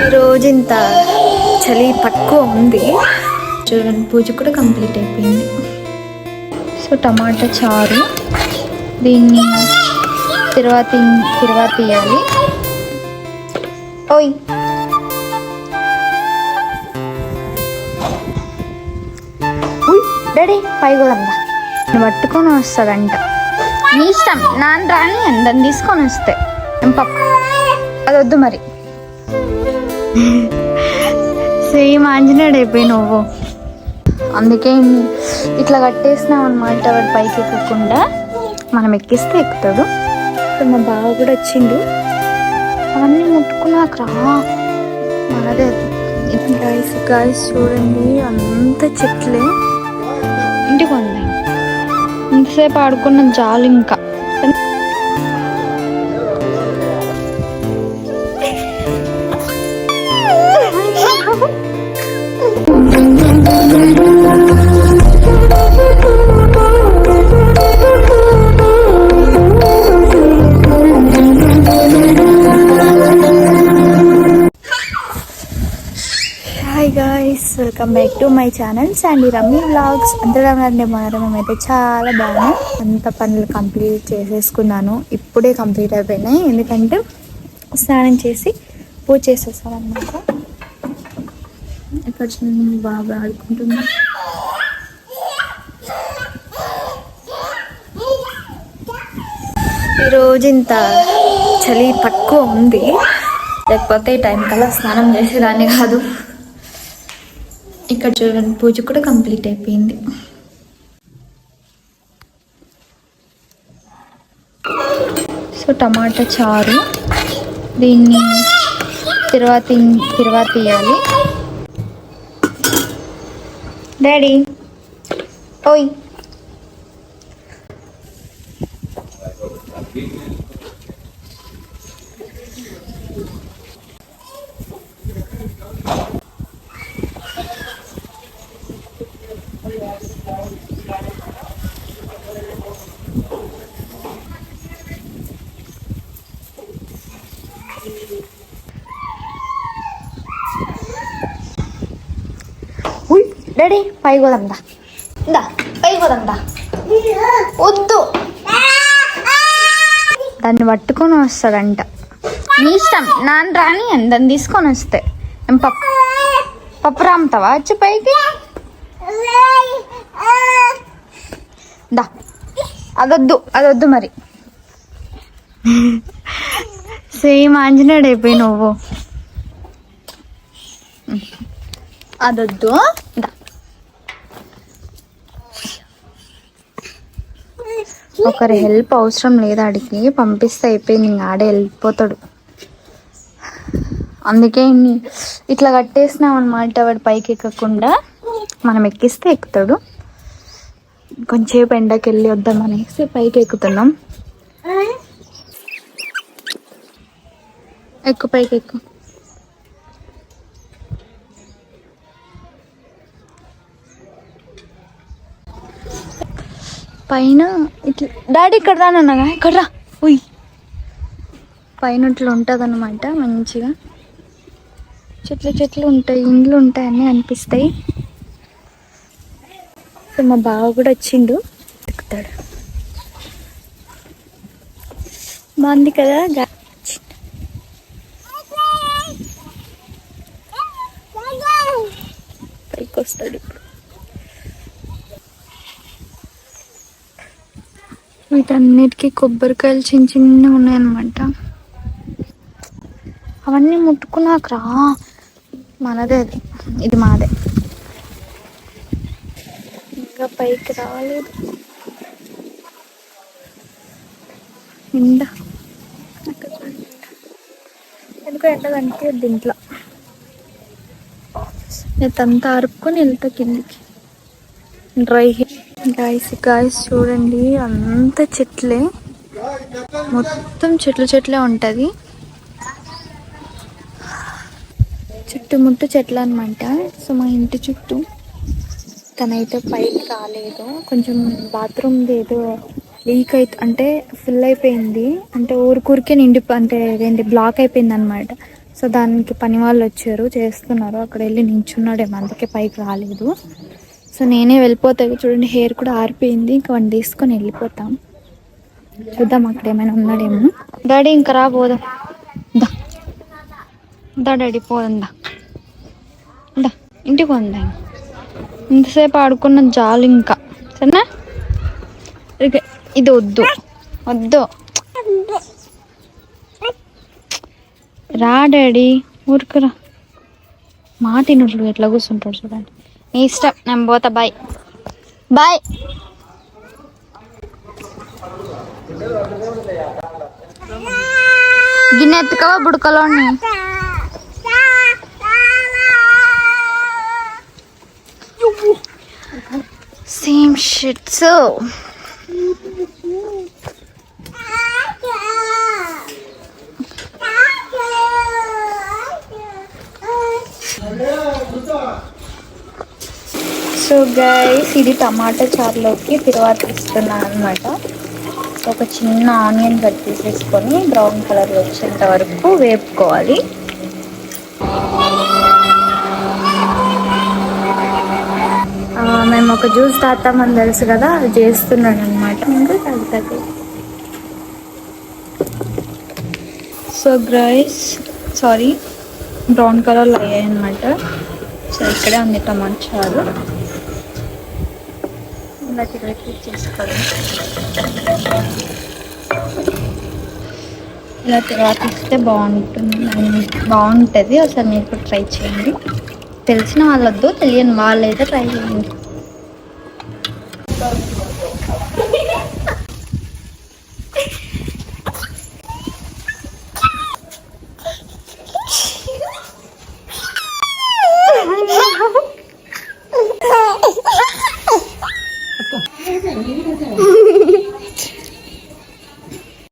ఈరోజు ఇంత చలి తక్కువ ఉంది. చూడండి, పూజ కూడా కంప్లీట్ అయిపోయింది. సో టమాటా చారు, దీన్ని తిరువాత తీయాలి. ఓయ్ డాడీ పైగోదంతా పట్టుకొని వస్తాడంట. నీ ఇష్టం, నాన్న రాని అందని తీసుకొని వస్తే పప్పు అది వద్దు మరి. సేమ్ ఆంజనేయుడు అయిపోయి నువ్వు. అందుకే ఇట్లా కట్టేసినాం అనమాట. వాడు పైకి ఎక్కకుండా మనం ఎక్కిస్తే ఎక్కుతాడు. మా బావ కూడా వచ్చిండు. అవన్నీ ముట్టుకున్నాక రా మనదే. గాయస్ చూడండి, అంత చెట్లే. ఇంటికి ఉంది ఇంతసేపు ఆడుకున్న జాలు. ఇంకా hi guys, welcome back to my channel Sandy rummy vlogs. అందరూ మేమైతే చాలా బాగున్నాం. అంత పనులు కంప్లీట్ చేసేసుకున్నాను. ఇప్పుడే కంప్లీట్ అయిపోయినాయి, ఎందుకంటే స్నానం చేసి పూజ చేసేసాను అనమాట. ఇక్కడ బాగా ఆడుకుంటున్నా. ఈరోజు ఇంత చలి తక్కువ ఉంది, లేకపోతే టైం కల్లా స్నానం చేసేదాన్ని కాదు. ఇక్కడ చూడండి, పూజ కూడా కంప్లీట్ అయిపోయింది. సో టమాటా చారు, దీన్ని తిరువాత తీయాలి. డాడీ ఓయ్ డాడీ పైగోదందా, ఇందా పైగోదందా. వద్దు, దాన్ని పట్టుకొని వస్తాడంట. నీ ఇష్టం, నాన్న రాని అందని తీసుకొని వస్తే పప్పు రామ్తావా వచ్చి పైకి. దా అదొద్దు మరి. సేమ్ ఆంజనేయుడు అయిపోయి నువ్వు. అదొద్దు. ఒకరి హెల్ప్ అవసరం లేదు, ఆడికి పంపిస్తే అయిపోయింది. ఇంకా ఆడే వెళ్ళిపోతాడు. అందుకే ఇట్లా కట్టేసినాం అనమాట. వాడు పైకి ఎక్కకుండా మనం ఎక్కిస్తే ఎక్కుతాడు. కొంచెంసేపు ఎండకి వెళ్ళి వద్దాం అనేసి పైకి ఎక్కుతున్నాం. ఎక్కు, పైకి ఎక్కు. పైన ఇట్లా డాడీ ఇక్కడ రానన్నాగా, ఇక్కడ రా. ఉయ్, పైన ఇట్లా ఉంటుంది అన్నమాట. మంచిగా చెట్లు ఉంటాయి, ఇండ్లు ఉంటాయి, అన్నీ అనిపిస్తాయి. మా బావ కూడా వచ్చిండు, ఎక్కుతాడు. బాగుంది కదా. పైకి వస్తాడు ఇప్పుడు. వీటన్నిటికీ కొబ్బరికాయలు చిన్న ఉన్నాయన్నమాట. అవన్నీ ముట్టుకున్నాక రా మనదే, ఇది మాదే. ఇంకా పైకి రాలేదు. ఎందుకో ఎండ కనిపించదు దీంట్లో. నేతంతా అరుపుకొని వెళ్తా కిందికి. డ్రై గాయస్ చూడండి, అంత చెట్లే, మొత్తం చెట్లే ఉంటుంది. చుట్టుముట్టు చెట్లు అనమాట. సో మా ఇంటి చుట్టూ. తనైతే పైకి రాలేదు. కొంచెం బాత్రూమ్ ఏదో లీక్ అంటే ఫుల్ అయిపోయింది. అంటే ఊరికే నిండి అంటే ఏంటి బ్లాక్ అయిపోయింది అనమాట. సో దానికి పని వాళ్ళు వచ్చారు, చేస్తున్నారు. అక్కడ వెళ్ళి నించున్నాడేమో, అందుకే పైకి రాలేదు. సో నేనే వెళ్ళిపోతాయి. చూడండి హెయిర్ కూడా ఆరిపోయింది. ఇంకా వన్ తీసుకొని వెళ్ళిపోతాం. చూద్దాం అక్కడ ఏమైనా ఉన్నాడేమో. డాడీ ఇంకా రాబోదాం. దా దా డాడీ పోదా, దా ఇంటికి పోందా. ఇంతసేపు ఆడుకున్న జాలు ఇంకా. సరేనా? ఇది వద్దు వద్దు, రా డాడీ ఊరుకురా. మాటినుడు ఎట్లా కూర్చుంటాడు చూడండి. నీ ఇష్టం, నేను పోతా. Bye bye. గిన్నె ఎత్తుకవా బుడకలోని. Same shit. So so guys, ఇది టమాటా చారులోకి తిరువాత ఇస్తున్నాను అనమాట. ఒక చిన్న ఆనియన్ కట్ తీసేసుకొని బ్రౌన్ కలర్ వచ్చేంత వరకు వేపుకోవాలి. మేము ఒక జ్యూస్ తాగుతామని తెలుసు కదా, అది చేస్తున్నాను అనమాట. ఇంకా తాగుతుంది. సో గైస్, సారీ, బ్రౌన్ కలర్లో అయ్యాయి అనమాట. సో ఇక్కడే ఉంది టమాటా చారు. ఇలా తిరిగి చేసుకోవాలి. ఇలా తర్వాత ఇస్తే బాగుంటుంది. అసలు మీరు కూడా ట్రై చేయండి. తెలిసిన వాళ్ళొద్దు, తెలియని వాళ్ళైతే ట్రై చేయండి.